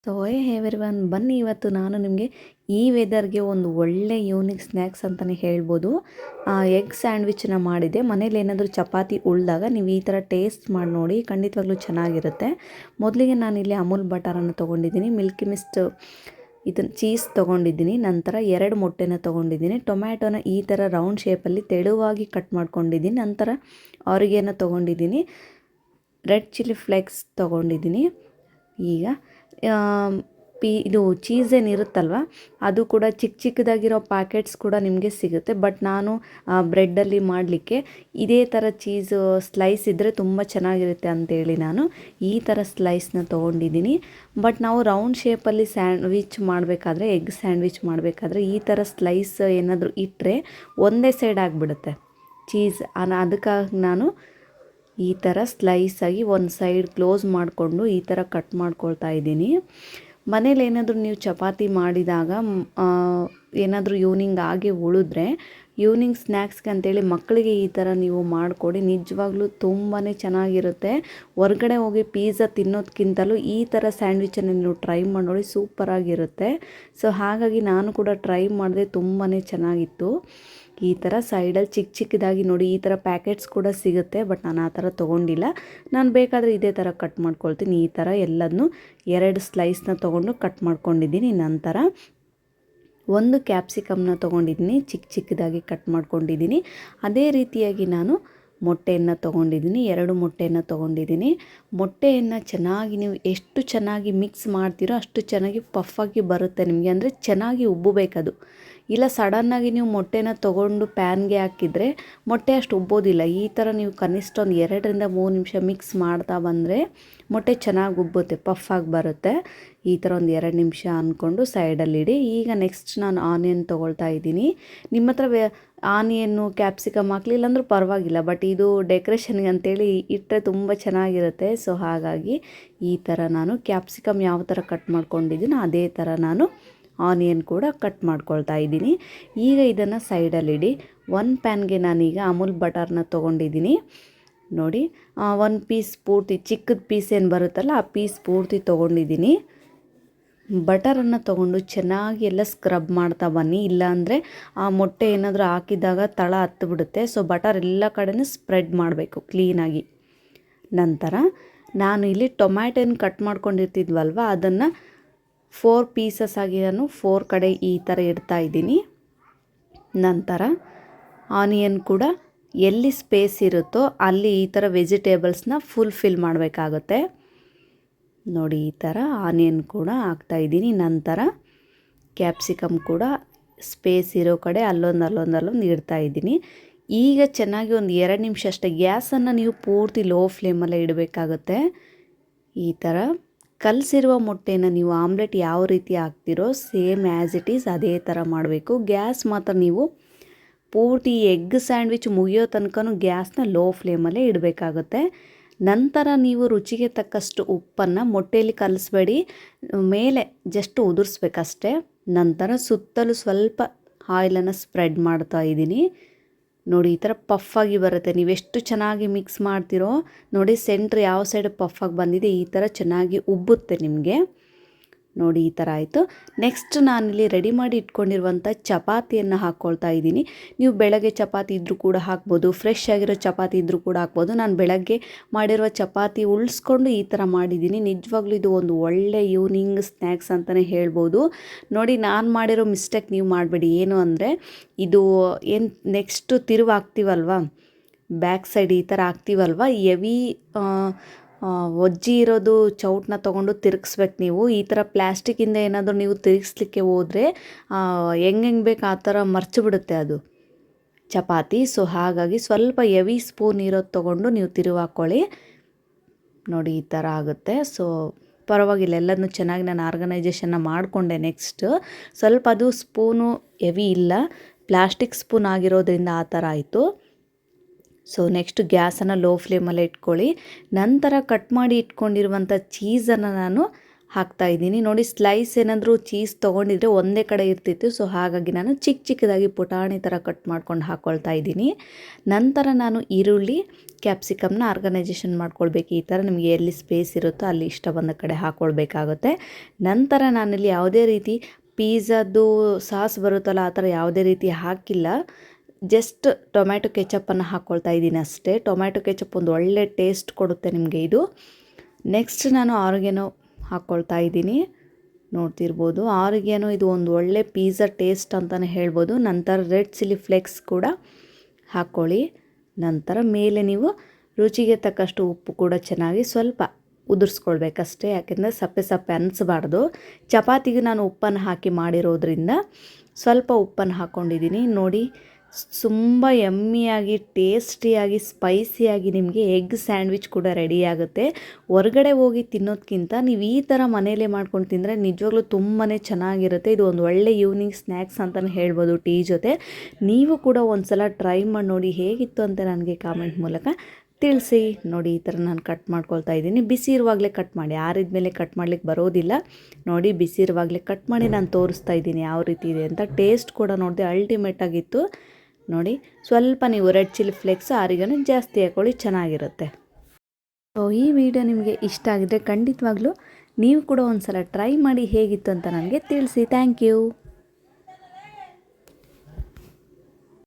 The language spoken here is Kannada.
ಸೊ ಎವ್ರಿವನ್ ಬನ್ನಿ, ಇವತ್ತು ನಾನು ನಿಮಗೆ ಈ ವೆದರ್ಗೆ ಒಂದು ಒಳ್ಳೆ ಯೂನಿಕ್ ಸ್ನ್ಯಾಕ್ಸ್ ಅಂತಲೇ ಹೇಳ್ಬೋದು. ಎಗ್ ಸ್ಯಾಂಡ್ವಿಚನ್ನ ಮಾಡಿದೆ. ಮನೇಲಿ ಏನಾದರೂ ಚಪಾತಿ ಉಳಿದಾಗ ನೀವು ಈ ಥರ ಟೇಸ್ಟ್ ಮಾಡಿ ನೋಡಿ, ಖಂಡಿತವಾಗ್ಲೂ ಚೆನ್ನಾಗಿರುತ್ತೆ. ಮೊದಲಿಗೆ ನಾನಿಲ್ಲಿ ಅಮೂಲ್ ಬಟರನ್ನು ತೊಗೊಂಡಿದ್ದೀನಿ, ಮಿಲ್ಕಿ ಮಿಸ್ಟ್ ಇದನ್ನು ಚೀಸ್ ತೊಗೊಂಡಿದ್ದೀನಿ, ನಂತರ 2 ಮೊಟ್ಟೆನ ತೊಗೊಂಡಿದ್ದೀನಿ, ಟೊಮ್ಯಾಟೋನ ಈ ಥರ ರೌಂಡ್ ಶೇಪಲ್ಲಿ ತೆಳುವಾಗಿ ಕಟ್ ಮಾಡ್ಕೊಂಡಿದ್ದೀನಿ, ನಂತರ ಆರಿಗೇನ ತೊಗೊಂಡಿದ್ದೀನಿ, ರೆಡ್ ಚಿಲ್ಲಿ ಫ್ಲೇಕ್ಸ್ ತೊಗೊಂಡಿದ್ದೀನಿ. ಈಗ ಇದು ಚೀಸ್ ಏನಿರುತ್ತಲ್ವ ಅದು ಕೂಡ ಚಿಕ್ಕ ಚಿಕ್ಕದಾಗಿರೋ ಪ್ಯಾಕೆಟ್ಸ್ ಕೂಡ ನಿಮಗೆ ಸಿಗುತ್ತೆ. ಬಟ್ ನಾನು ಬ್ರೆಡ್ಡಲ್ಲಿ ಮಾಡಲಿಕ್ಕೆ ಇದೇ ಥರ ಚೀಸ್ ಸ್ಲೈಸ್ ಇದ್ದರೆ ತುಂಬ ಚೆನ್ನಾಗಿರುತ್ತೆ ಅಂತೇಳಿ ನಾನು ಈ ಥರ ಸ್ಲೈಸ್ನ ತೊಗೊಂಡಿದ್ದೀನಿ. ಬಟ್ ನಾವು ರೌಂಡ್ ಶೇಪಲ್ಲಿ ಸ್ಯಾಂಡ್ವಿಚ್ ಮಾಡಬೇಕಾದ್ರೆ, ಎಗ್ ಸ್ಯಾಂಡ್ವಿಚ್ ಮಾಡಬೇಕಾದ್ರೆ ಈ ಥರ ಸ್ಲೈಸ್ ಏನಾದರೂ ಇಟ್ಟರೆ ಒಂದೇ ಸೈಡ್ ಆಗಿಬಿಡುತ್ತೆ ಚೀಸ್. ಅದಕ್ಕಾಗಿ ನಾನು ಈ ಥರ ಸ್ಲೈಸಾಗಿ ಒಂದು ಸೈಡ್ ಕ್ಲೋಸ್ ಮಾಡಿಕೊಂಡು ಈ ಥರ ಕಟ್ ಮಾಡ್ಕೊಳ್ತಾ ಇದ್ದೀನಿ. ಮನೇಲಿ ಏನಾದರೂ ನೀವು ಚಪಾತಿ ಮಾಡಿದಾಗ ಏನಾದರೂ ಈವ್ನಿಂಗ್ ಆಗಿ ಉಳಿದ್ರೆ ಈವ್ನಿಂಗ್ ಸ್ನ್ಯಾಕ್ಸ್ಗೆ ಅಂತೇಳಿ ಮಕ್ಕಳಿಗೆ ಈ ಥರ ನೀವು ಮಾಡಿಕೊಡಿ, ನಿಜವಾಗ್ಲೂ ತುಂಬಾ ಚೆನ್ನಾಗಿರುತ್ತೆ. ಹೊರ್ಗಡೆ ಹೋಗಿ ಪಿಜ್ಜಾ ತಿನ್ನೋದಕ್ಕಿಂತಲೂ ಈ ಥರ ಸ್ಯಾಂಡ್ವಿಚನ್ನು ನೀವು ಟ್ರೈ ಮಾಡಿ ನೋಡಿ, ಸೂಪರಾಗಿರುತ್ತೆ. ಸೊ ಹಾಗಾಗಿ ನಾನು ಕೂಡ ಟ್ರೈ ಮಾಡಿದೆ, ತುಂಬಾ ಚೆನ್ನಾಗಿತ್ತು. ಈ ಥರ ಸೈಡಲ್ಲಿ ಚಿಕ್ಕ ಚಿಕ್ಕದಾಗಿ ನೋಡಿ, ಈ ಥರ ಪ್ಯಾಕೆಟ್ಸ್ ಕೂಡ ಸಿಗುತ್ತೆ. ಬಟ್ ನಾನು ಆ ಥರ ತೊಗೊಂಡಿಲ್ಲ. ನಾನು ಬೇಕಾದರೆ ಇದೇ ಥರ ಕಟ್ ಮಾಡ್ಕೊಳ್ತೀನಿ. ಈ ಥರ ಎಲ್ಲದನ್ನೂ 2 ಸ್ಲೈಸ್ನ ತೊಗೊಂಡು ಕಟ್ ಮಾಡ್ಕೊಂಡಿದ್ದೀನಿ. ನಂತರ ಒಂದು ಕ್ಯಾಪ್ಸಿಕಮ್ನ ತೊಗೊಂಡಿದ್ದೀನಿ, ಚಿಕ್ಕ ಚಿಕ್ಕದಾಗಿ ಕಟ್ ಮಾಡ್ಕೊಂಡಿದ್ದೀನಿ. ಅದೇ ರೀತಿಯಾಗಿ ನಾನು ಮೊಟ್ಟೆಯನ್ನು ತೊಗೊಂಡಿದ್ದೀನಿ, 2 ಮೊಟ್ಟೆಯನ್ನು ತೊಗೊಂಡಿದ್ದೀನಿ. ಮೊಟ್ಟೆಯನ್ನು ಚೆನ್ನಾಗಿ ನೀವು ಎಷ್ಟು ಚೆನ್ನಾಗಿ ಮಿಕ್ಸ್ ಮಾಡ್ತೀರೋ ಅಷ್ಟು ಚೆನ್ನಾಗಿ ಪಫಾಗಿ ಬರುತ್ತೆ ನಿಮಗೆ, ಅಂದರೆ ಚೆನ್ನಾಗಿ ಉಬ್ಬಬೇಕದು. ಇಲ್ಲ ಸಡನ್ನಾಗಿ ನೀವು ಮೊಟ್ಟೆನ ತೊಗೊಂಡು ಪ್ಯಾನ್ಗೆ ಹಾಕಿದರೆ ಮೊಟ್ಟೆ ಅಷ್ಟು ಉಬ್ಬೋದಿಲ್ಲ. ಈ ಥರ ನೀವು ಕನಿಷ್ಠ ಒಂದು 2ರಿಂದ 3 ನಿಮಿಷ ಮಿಕ್ಸ್ ಮಾಡ್ತಾ ಬಂದರೆ ಮೊಟ್ಟೆ ಚೆನ್ನಾಗಿ ಉಬ್ಬುತ್ತೆ, ಪಫಾಗಿ ಬರುತ್ತೆ. ಈ ಥರ ಒಂದು 2 ನಿಮಿಷ ಅಂದ್ಕೊಂಡು ಸೈಡಲ್ಲಿಡಿ. ಈಗ ನೆಕ್ಸ್ಟ್ ನಾನು ಆನಿಯನ್ ತೊಗೊಳ್ತಾ ಇದ್ದೀನಿ. ನಿಮ್ಮ ಹತ್ರ ಆನಿಯನ್ನು ಕ್ಯಾಪ್ಸಿಕಮ್ ಹಾಕಲಿಲ್ಲ ಅಂದರೂ ಪರವಾಗಿಲ್ಲ, ಬಟ್ ಇದು ಡೆಕೋರೇಷನ್ಗೆ ಅಂತೇಳಿ ಇಟ್ಟರೆ ತುಂಬ ಚೆನ್ನಾಗಿರುತ್ತೆ. ಸೊ ಹಾಗಾಗಿ ಈ ಥರ ನಾನು ಕ್ಯಾಪ್ಸಿಕಮ್ ಯಾವ ಥರ ಕಟ್ ಮಾಡ್ಕೊಂಡಿದ್ದೀನೋ ಅದೇ ಥರ ನಾನು ಆನಿಯನ್ ಕೂಡ ಕಟ್ ಮಾಡ್ಕೊಳ್ತಾ ಇದ್ದೀನಿ. ಈಗ ಇದನ್ನು ಸೈಡಲ್ಲಿಡಿ. 1 ಪ್ಯಾನ್ಗೆ ನಾನೀಗ ಅಮೂಲ್ ಬಟರ್ನ ತೊಗೊಂಡಿದ್ದೀನಿ ನೋಡಿ. 1 ಪೀಸ್ ಪೂರ್ತಿ ಚಿಕ್ಕದ ಪೀಸ್ ಏನು ಬರುತ್ತಲ್ಲ ಆ ಪೀಸ್ ಪೂರ್ತಿ ತೊಗೊಂಡಿದ್ದೀನಿ. ಬಟರನ್ನು ತೊಗೊಂಡು ಚೆನ್ನಾಗಿ ಎಲ್ಲ ಸ್ಕ್ರಬ್ ಮಾಡ್ತಾ ಬನ್ನಿ, ಇಲ್ಲಾಂದರೆ ಆ ಮೊಟ್ಟೆ ಏನಾದರೂ ಹಾಕಿದಾಗ ತಳ ಹತ್ತಿಬಿಡುತ್ತೆ. ಸೊ ಬಟರ್ ಎಲ್ಲ ಕಡೆನೂ ಸ್ಪ್ರೆಡ್ ಮಾಡಬೇಕು ಕ್ಲೀನಾಗಿ. ನಂತರ ನಾನು ಇಲ್ಲಿ ಟೊಮ್ಯಾಟೋನ ಕಟ್ ಮಾಡ್ಕೊಂಡಿರ್ತಿದ್ವಲ್ವ ಅದನ್ನು 4 ಪೀಸಸ್ ಆಗಿ ನಾನು 4 ಕಡೆ ಈ ಥರ ಇಡ್ತಾ ಇದ್ದೀನಿ. ನಂತರ ಆನಿಯನ್ ಕೂಡ ಎಲ್ಲಿ ಸ್ಪೇಸ್ ಇರುತ್ತೋ ಅಲ್ಲಿ ಈ ಥರ ವೆಜಿಟೇಬಲ್ಸ್ನ ಫಿಲ್ ಮಾಡಬೇಕಾಗುತ್ತೆ ನೋಡಿ. ಈ ಥರ ಆನಿಯನ್ ಕೂಡ ಹಾಕ್ತಾಯಿದ್ದೀನಿ. ನಂತರ ಕ್ಯಾಪ್ಸಿಕಮ್ ಕೂಡ ಸ್ಪೇಸ್ ಇರೋ ಕಡೆ ಅಲ್ಲೊಂದು ಇಡ್ತಾಯಿದ್ದೀನಿ. ಈಗ ಚೆನ್ನಾಗಿ ಒಂದು 2 ನಿಮಿಷ ಅಷ್ಟೇ ಗ್ಯಾಸನ್ನು ನೀವು ಪೂರ್ತಿ ಲೋ ಫ್ಲೇಮಲ್ಲೇ ಇಡಬೇಕಾಗುತ್ತೆ. ಈ ಥರ ಕಲಸಿರುವ ಮೊಟ್ಟೆನ ನೀವು ಆಮ್ಲೆಟ್ ಯಾವ ರೀತಿ ಹಾಕ್ತಿರೋ ಸೇಮ್ ಆ್ಯಸ್ ಇಟ್ ಈಸ್ ಅದೇ ಥರ ಮಾಡಬೇಕು. ಗ್ಯಾಸ್ ಮಾತ್ರ ನೀವು ಪೂರ್ತಿ ಎಗ್ ಸ್ಯಾಂಡ್ವಿಚ್ ಮುಗಿಯೋ ತನಕನೂ ಗ್ಯಾಸ್ನ ಲೋ ಫ್ಲೇಮಲ್ಲೇ ಇಡಬೇಕಾಗುತ್ತೆ. ನಂತರ ನೀವು ರುಚಿಗೆ ತಕ್ಕಷ್ಟು ಉಪ್ಪನ್ನು ಮೊಟ್ಟೆಯಲ್ಲಿ ಕಲಿಸ್ಬೇಡಿ, ಮೇಲೆ ಜಸ್ಟ್ ಉದುರಿಸ್ಬೇಕಷ್ಟೆ. ನಂತರ ಸುತ್ತಲೂ ಸ್ವಲ್ಪ ಆಯಿಲನ್ನು ಸ್ಪ್ರೆಡ್ ಮಾಡ್ತಾ ಇದ್ದೀನಿ ನೋಡಿ. ಈ ಥರ ಪಫಾಗಿ ಬರುತ್ತೆ. ನೀವೆಷ್ಟು ಚೆನ್ನಾಗಿ ಮಿಕ್ಸ್ ಮಾಡ್ತಿರೋ ನೋಡಿ, ಸೆಂಟ್ರ್ ಯಾವ ಸೈಡ್ ಪಫಾಗಿ ಬಂದಿದೆ ಈ ಥರ ಚೆನ್ನಾಗಿ ಉಬ್ಬುತ್ತೆ ನಿಮಗೆ ನೋಡಿ. ಈ ಥರ ಆಯಿತು. ನೆಕ್ಸ್ಟ್ ನಾನಿಲ್ಲಿ ರೆಡಿ ಮಾಡಿ ಇಟ್ಕೊಂಡಿರುವಂಥ ಚಪಾತಿಯನ್ನು ಹಾಕ್ಕೊಳ್ತಾ ಇದ್ದೀನಿ. ನೀವು ಬೆಳಗ್ಗೆ ಚಪಾತಿ ಇದ್ದರೂ ಕೂಡ ಹಾಕ್ಬೋದು, ಫ್ರೆಶ್ ಆಗಿರೋ ಚಪಾತಿ ಇದ್ದರೂ ಕೂಡ ಹಾಕ್ಬೋದು. ನಾನು ಬೆಳಗ್ಗೆ ಮಾಡಿರುವ ಚಪಾತಿ ಉಳಿಸ್ಕೊಂಡು ಈ ಥರ ಮಾಡಿದ್ದೀನಿ. ನಿಜವಾಗ್ಲೂ ಇದು ಒಂದು ಒಳ್ಳೆ ಈವ್ನಿಂಗ್ ಸ್ನ್ಯಾಕ್ಸ್ ಅಂತಲೇ ಹೇಳ್ಬೋದು ನೋಡಿ. ನಾನು ಮಾಡಿರೋ ಮಿಸ್ಟೇಕ್ ನೀವು ಮಾಡಬೇಡಿ. ಏನು ಅಂದರೆ ಇದು ಏನು ನೆಕ್ಸ್ಟ್ ತಿರುವು ಹಾಕ್ತೀವಲ್ವ, ಬ್ಯಾಕ್ ಸೈಡ್ ಈ ಥರ ಹಾಕ್ತೀವಲ್ವ, ಎವಿ ಒಜ್ಜಿ ಇರೋದು ಚೌಟನ್ನ ತೊಗೊಂಡು ತಿರುಗಿಸ್ಬೇಕು ನೀವು. ಈ ಥರ ಪ್ಲ್ಯಾಸ್ಟಿಕ್ಕಿಂದ ಏನಾದರೂ ನೀವು ತಿರುಗಿಸ್ಲಿಕ್ಕೆ ಹೋದರೆ ಹೆಂಗೆ ಬೇಕು ಆ ಥರ ಮರ್ಚಿಬಿಡುತ್ತೆ ಅದು ಚಪಾತಿ. ಸೊ ಹಾಗಾಗಿ ಸ್ವಲ್ಪ ಎವಿ ಸ್ಪೂನ್ ಇರೋದು ತೊಗೊಂಡು ನೀವು ತಿರುವು ಹಾಕ್ಕೊಳ್ಳಿ ನೋಡಿ. ಈ ಥರ ಆಗುತ್ತೆ. ಸೊ ಪರವಾಗಿಲ್ಲ, ಎಲ್ಲದನ್ನೂ ಚೆನ್ನಾಗಿ ನಾನು ಆರ್ಗನೈಜೇಷನ್ನ ಮಾಡಿಕೊಂಡೆ. ನೆಕ್ಸ್ಟ್ ಸ್ವಲ್ಪ ಅದು ಸ್ಪೂನು ಎವಿ ಇಲ್ಲ, ಪ್ಲಾಸ್ಟಿಕ್ ಸ್ಪೂನ್ ಆಗಿರೋದ್ರಿಂದ ಆ ಥರ ಆಯಿತು. ಸೊ ನೆಕ್ಸ್ಟ್ ಗ್ಯಾಸನ್ನು ಲೋ ಫ್ಲೇಮಲ್ಲೇ ಇಟ್ಕೊಳ್ಳಿ. ನಂತರ ಕಟ್ ಮಾಡಿ ಇಟ್ಕೊಂಡಿರುವಂಥ ಚೀಸನ್ನು ನಾನು ಹಾಕ್ತಾಯಿದ್ದೀನಿ. ನೋಡಿ ಸ್ಲೈಸ್ ಏನಾದರೂ ಚೀಸ್ ತೊಗೊಂಡಿದ್ರೆ ಒಂದೇ ಕಡೆ ಇರ್ತಿತ್ತು, ಸೊ ಹಾಗಾಗಿ ನಾನು ಚಿಕ್ಕ ಚಿಕ್ಕದಾಗಿ ಪುಟಾಣಿ ಥರ ಕಟ್ ಮಾಡ್ಕೊಂಡು ಹಾಕ್ಕೊಳ್ತಾ ಇದ್ದೀನಿ. ನಂತರ ನಾನು ಈರುಳ್ಳಿ ಕ್ಯಾಪ್ಸಿಕಮ್ನ ಆರ್ಗನೈಜೇಷನ್ ಮಾಡ್ಕೊಳ್ಬೇಕು. ಈ ಥರ ನಿಮಗೆ ಎಲ್ಲಿ ಸ್ಪೇಸ್ ಇರುತ್ತೋ ಅಲ್ಲಿ ಇಷ್ಟ ಬಂದ ಕಡೆ ಹಾಕ್ಕೊಳ್ಬೇಕಾಗುತ್ತೆ. ನಂತರ ನಾನಿಲ್ಲಿ ಯಾವುದೇ ರೀತಿ ಪಿಜ್ಜಾದ್ದು ಸಾಸ್ ಬರುತ್ತಲ್ಲ ಆ ಥರ ಯಾವುದೇ ರೀತಿ ಹಾಕಿಲ್ಲ. ಜಸ್ಟ್ ಟೊಮ್ಯಾಟೊ ಕೆಚಪ್ಪನ್ನು ಹಾಕ್ಕೊಳ್ತಾ ಇದ್ದೀನಿ ಅಷ್ಟೇ. ಟೊಮ್ಯಾಟೊ ಕೆಚಪ್ ಒಂದು ಒಳ್ಳೆ ಟೇಸ್ಟ್ ಕೊಡುತ್ತೆ ನಿಮಗೆ ಇದು. ನೆಕ್ಸ್ಟ್ ನಾನು ಆರಿಗ್ಯಾನೋ ಹಾಕ್ಕೊಳ್ತಾ ಇದ್ದೀನಿ. ನೋಡ್ತಿರ್ಬೋದು ಆರಿಗ್ಯಾನೋ ಇದು ಒಂದು ಒಳ್ಳೆ ಪಿಜ್ಜಾ ಟೇಸ್ಟ್ ಅಂತಲೇ ಹೇಳ್ಬೋದು. ನಂತರ ರೆಡ್ ಚಿಲ್ಲಿ ಫ್ಲೇಕ್ಸ್ ಕೂಡ ಹಾಕ್ಕೊಳ್ಳಿ. ನಂತರ ಮೇಲೆ ನೀವು ರುಚಿಗೆ ತಕ್ಕಷ್ಟು ಉಪ್ಪು ಕೂಡ ಚೆನ್ನಾಗಿ ಸ್ವಲ್ಪ ಉದುರಿಸ್ಕೊಳ್ಬೇಕಷ್ಟೇ, ಯಾಕೆಂದರೆ ಸಪ್ಪೆ ಸಪ್ಪೆ ಅನಿಸ್ಬಾರ್ದು. ಚಪಾತಿಗೆ ನಾನು ಉಪ್ಪನ್ನು ಹಾಕಿ ಮಾಡಿರೋದ್ರಿಂದ ಸ್ವಲ್ಪ ಉಪ್ಪನ್ನು ಹಾಕ್ಕೊಂಡಿದ್ದೀನಿ. ನೋಡಿ ತುಂಬ ಯಮ್ಮಿಯಾಗಿ ಟೇಸ್ಟಿಯಾಗಿ ಸ್ಪೈಸಿಯಾಗಿ ನಿಮಗೆ ಎಗ್ ಸ್ಯಾಂಡ್ವಿಚ್ ಕೂಡ ರೆಡಿಯಾಗುತ್ತೆ. ಹೊರಗಡೆ ಹೋಗಿ ತಿನ್ನೋದಕ್ಕಿಂತ ನೀವು ಈ ಥರ ಮನೇಲೇ ಮಾಡ್ಕೊಂಡು ತಿಂದರೆ ನಿಜವಾಗ್ಲೂ ತುಂಬಾ ಚೆನ್ನಾಗಿರುತ್ತೆ. ಇದು ಒಂದು ಒಳ್ಳೆ ಈವ್ನಿಂಗ್ ಸ್ನ್ಯಾಕ್ಸ್ ಅಂತಲೇ ಹೇಳ್ಬೋದು ಟೀ ಜೊತೆ. ನೀವು ಕೂಡ ಒಂದು ಸಲ ಟ್ರೈ ಮಾಡಿ ನೋಡಿ ಹೇಗಿತ್ತು ಅಂತ ನನಗೆ ಕಾಮೆಂಟ್ ಮೂಲಕ ತಿಳಿಸಿ. ನೋಡಿ ಈ ಥರ ನಾನು ಕಟ್ ಮಾಡ್ಕೊಳ್ತಾ ಇದ್ದೀನಿ. ಬಿಸಿ ಇರುವಾಗಲೇ ಕಟ್ ಮಾಡಿ, ಆರಿದ ಮೇಲೆ ಕಟ್ ಮಾಡ್ಲಿಕ್ಕೆ ಬರೋದಿಲ್ಲ. ನೋಡಿ ಬಿಸಿ ಇರುವಾಗಲೇ ಕಟ್ ಮಾಡಿ ನಾನು ತೋರಿಸ್ತಾ ಇದ್ದೀನಿ ಯಾವ ರೀತಿ ಇದೆ ಅಂತ. ಟೇಸ್ಟ್ ಕೂಡ ನೋಡಿದೆ ಅಲ್ಟಿಮೇಟ್ ಆಗಿತ್ತು. ನೋಡಿ ಸ್ವಲ್ಪ ನೀವು ರೆಡ್ ಚಿಲ್ಲಿ ಫ್ಲೇಕ್ಸ್ ಆರಿಗನು ಜಾಸ್ತಿ ಹಾಕ್ಕೊಳ್ಳಿ, ಚೆನ್ನಾಗಿರುತ್ತೆ. ಸೊ ಈ ವಿಡಿಯೋ ನಿಮಗೆ ಇಷ್ಟ ಆಗಿದ್ರೆ ಖಂಡಿತವಾಗ್ಲೂ ನೀವು ಕೂಡ ಒಂದು ಸಲ ಟ್ರೈ ಮಾಡಿ ಹೇಗಿತ್ತು ಅಂತ ನನಗೆ ತಿಳಿಸಿ. Thank you.